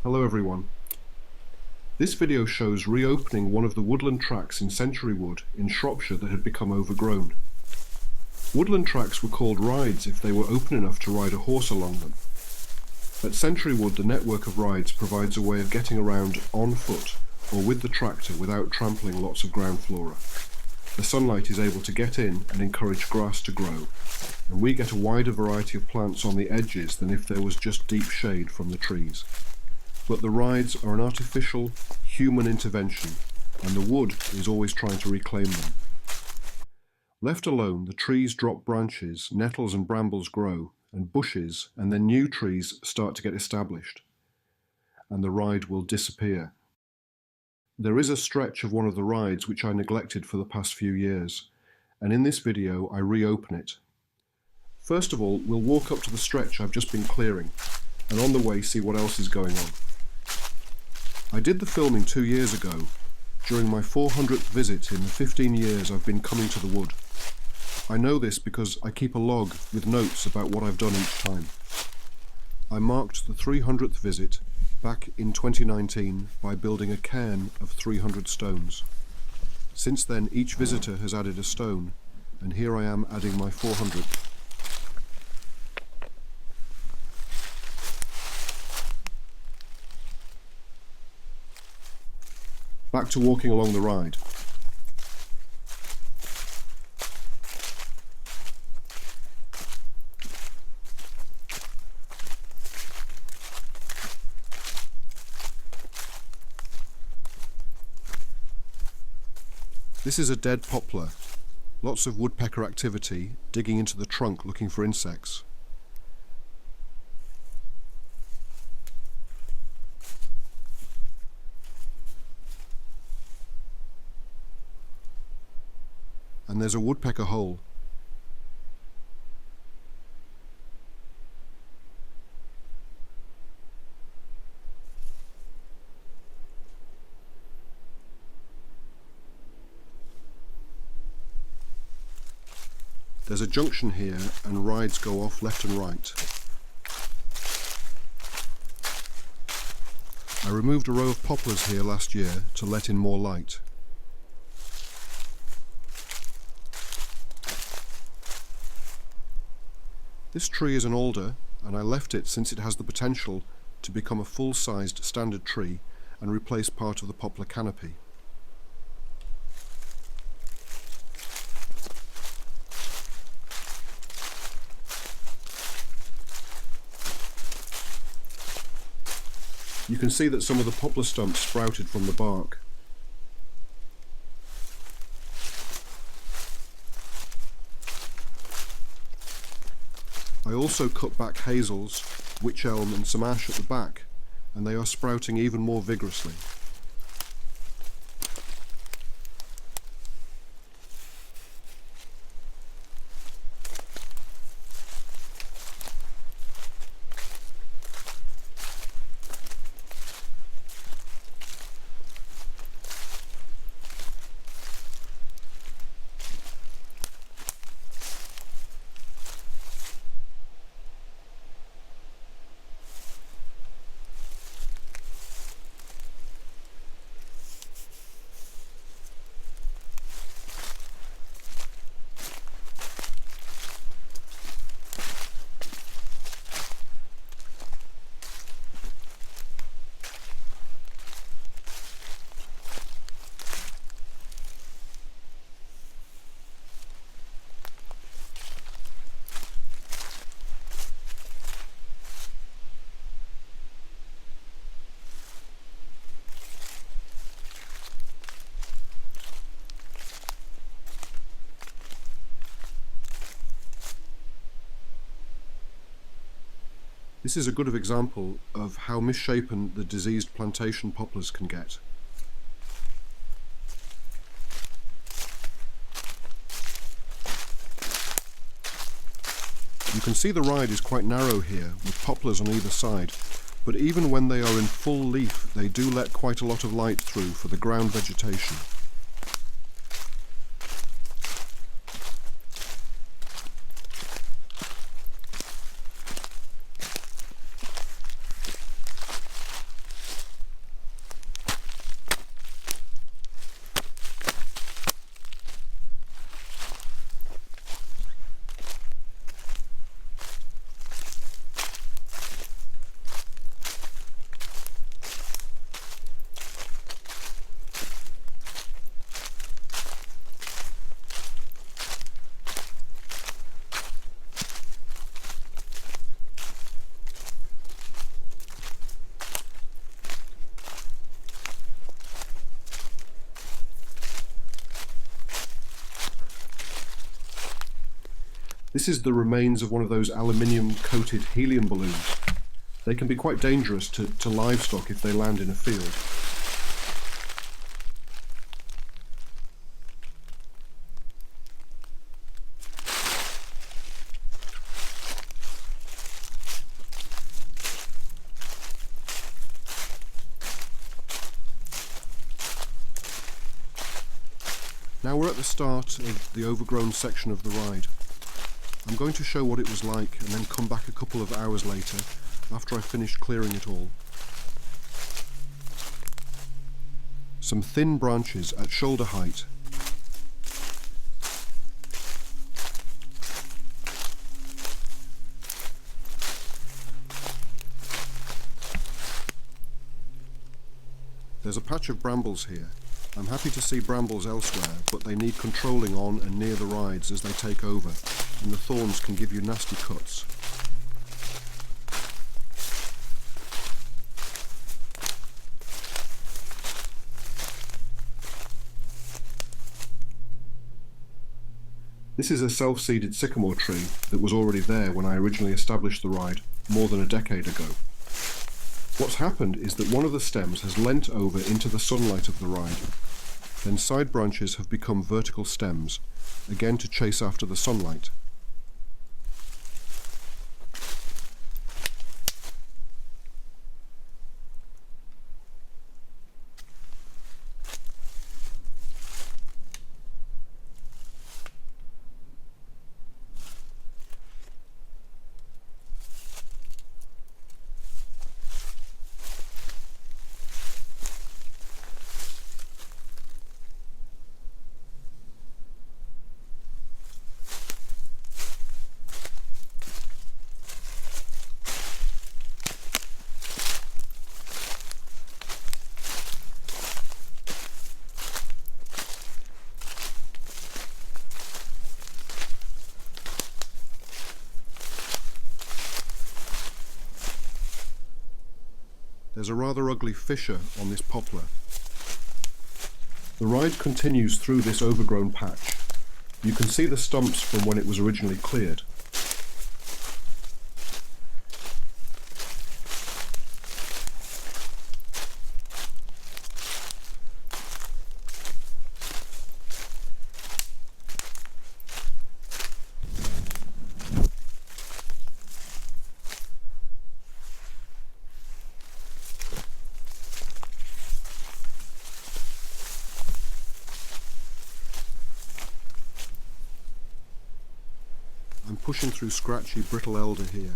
Hello everyone. This video shows reopening one of the woodland tracks in Century Wood in Shropshire that had become overgrown. Woodland tracks were called rides if they were open enough to ride a horse along them. At Century Wood, the network of rides provides a way of getting around on foot or with the tractor without trampling lots of ground flora. The sunlight is able to get in and encourage grass to grow, and we get a wider variety of plants on the edges than if there was just deep shade from the trees. But the rides are an artificial, human intervention, and the wood is always trying to reclaim them. Left alone, the trees drop branches, nettles and brambles grow, and bushes, and then new trees start to get established, and the ride will disappear. There is a stretch of one of the rides which I neglected for the past few years, and in this video I reopen it. First of all, we'll walk up to the stretch I've just been clearing, and on the way see what else is going on. I did the filming 2 years ago, during my 400th visit in the 15 years I've been coming to the wood. I know this because I keep a log with notes about what I've done each time. I marked the 300th visit back in 2019 by building a cairn of 300 stones. Since then, each visitor has added a stone, and here I am adding my 400th. Back to walking along the ride. This is a dead poplar. Lots of woodpecker activity, digging into the trunk looking for insects. And there's a woodpecker hole. There's a junction here and rides go off left and right. I removed a row of poplars here last year to let in more light. This tree is an alder, and I left it since it has the potential to become a full-sized standard tree and replace part of the poplar canopy. You can see that some of the poplar stumps sprouted from the bark. I also cut back hazels, wych elm and some ash at the back, and they are sprouting even more vigorously. This is a good example of how misshapen the diseased plantation poplars can get. You can see the ride is quite narrow here, with poplars on either side, but even when they are in full leaf, they do let quite a lot of light through for the ground vegetation. This is the remains of one of those aluminium-coated helium balloons. They can be quite dangerous to livestock if they land in a field. Now we're at the start of the overgrown section of the ride. I'm going to show what it was like and then come back a couple of hours later after I finished clearing it all. Some thin branches at shoulder height. There's a patch of brambles here. I'm happy to see brambles elsewhere, but they need controlling on and near the rides as they take over, and the thorns can give you nasty cuts. This is a self-seeded sycamore tree that was already there when I originally established the ride more than a decade ago. What's happened is that one of the stems has leant over into the sunlight of the ride. Then side branches have become vertical stems, again to chase after the sunlight. There's a rather ugly fissure on this poplar. The ride continues through this overgrown patch. You can see the stumps from when it was originally cleared. I'm pushing through scratchy, brittle elder here.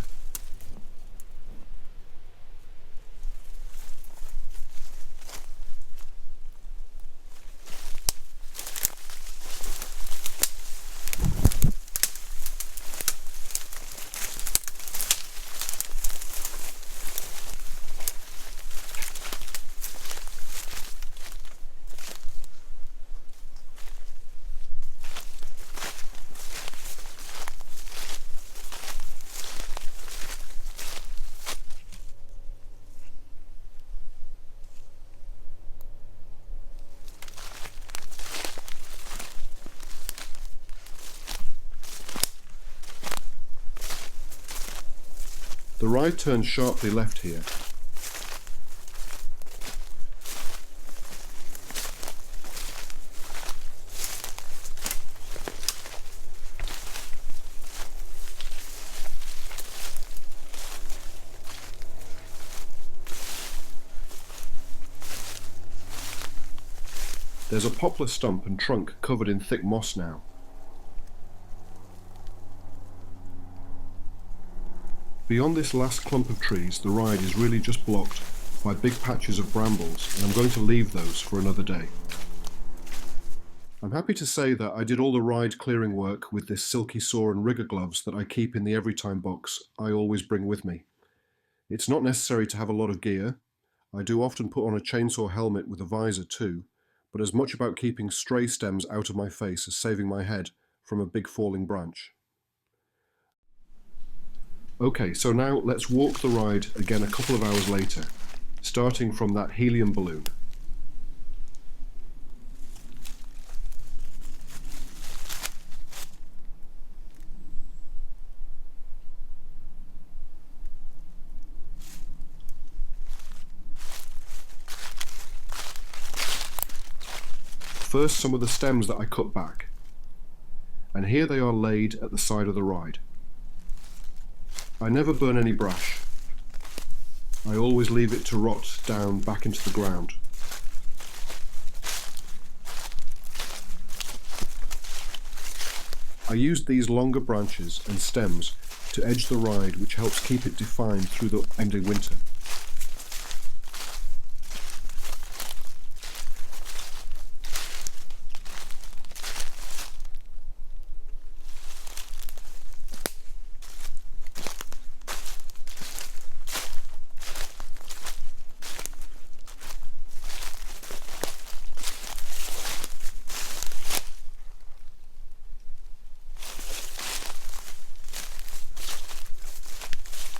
The ride turns sharply left here. There's a poplar stump and trunk covered in thick moss now. Beyond this last clump of trees, the ride is really just blocked by big patches of brambles, and I'm going to leave those for another day. I'm happy to say that I did all the ride clearing work with this silky saw and rigger gloves that I keep in the Everytime box I always bring with me. It's not necessary to have a lot of gear. I do often put on a chainsaw helmet with a visor too, but as much about keeping stray stems out of my face as saving my head from a big falling branch. Okay, so now let's walk the ride again a couple of hours later, starting from that helium balloon. First, some of the stems that I cut back, and here they are laid at the side of the ride. I never burn any brash. I always leave it to rot down back into the ground. I used these longer branches and stems to edge the ride, which helps keep it defined through the ending winter.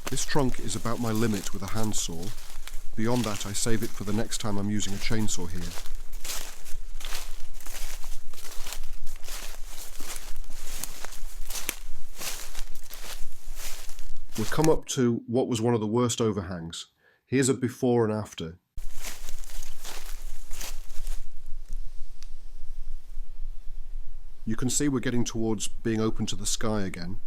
This trunk is about my limit with a handsaw. Beyond that, I save it for the next time I'm using a chainsaw here. We've come up to what was one of the worst overhangs. Here's a before and after. You can see we're getting towards being open to the sky again.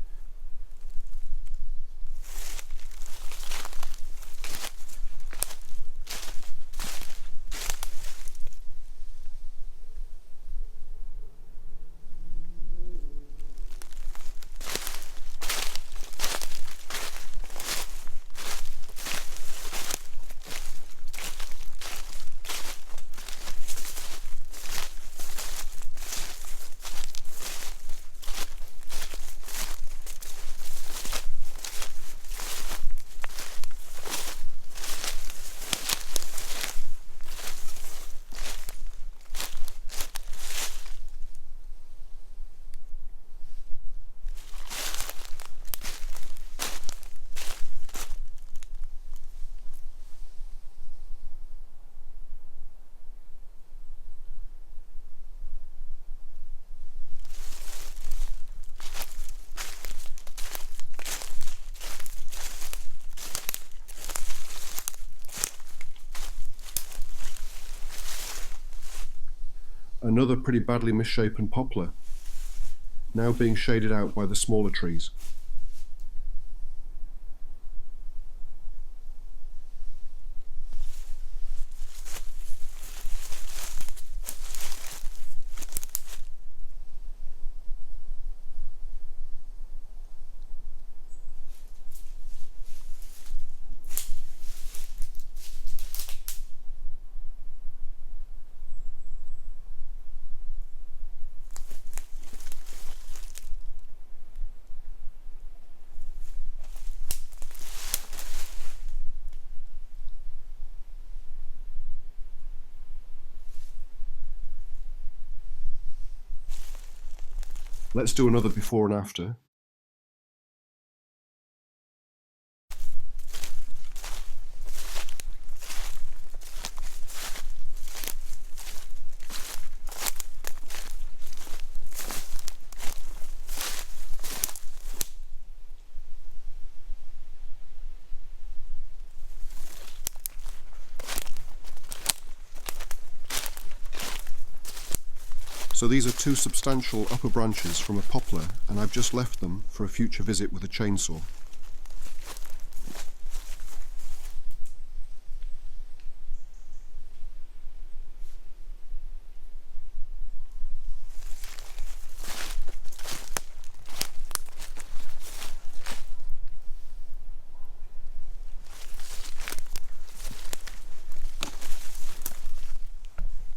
Another pretty badly misshapen poplar, now being shaded out by the smaller trees. Let's do another before and after. So these are two substantial upper branches from a poplar, and I've just left them for a future visit with a chainsaw.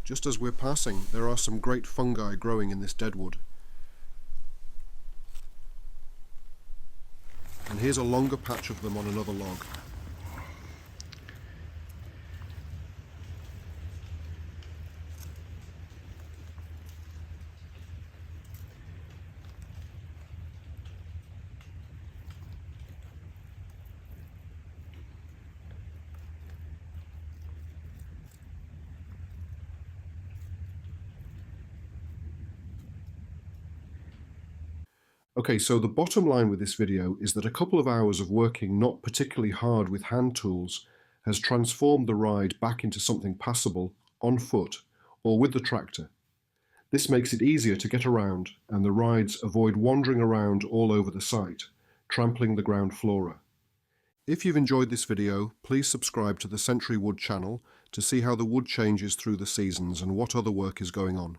Just as we're passing, there are some great fungi growing in this deadwood. And here's a longer patch of them on another log. Okay, so the bottom line with this video is that a couple of hours of working not particularly hard with hand tools has transformed the ride back into something passable on foot or with the tractor. This makes it easier to get around, and the rides avoid wandering around all over the site, trampling the ground flora. If you've enjoyed this video, please subscribe to the Century Wood channel to see how the wood changes through the seasons and what other work is going on.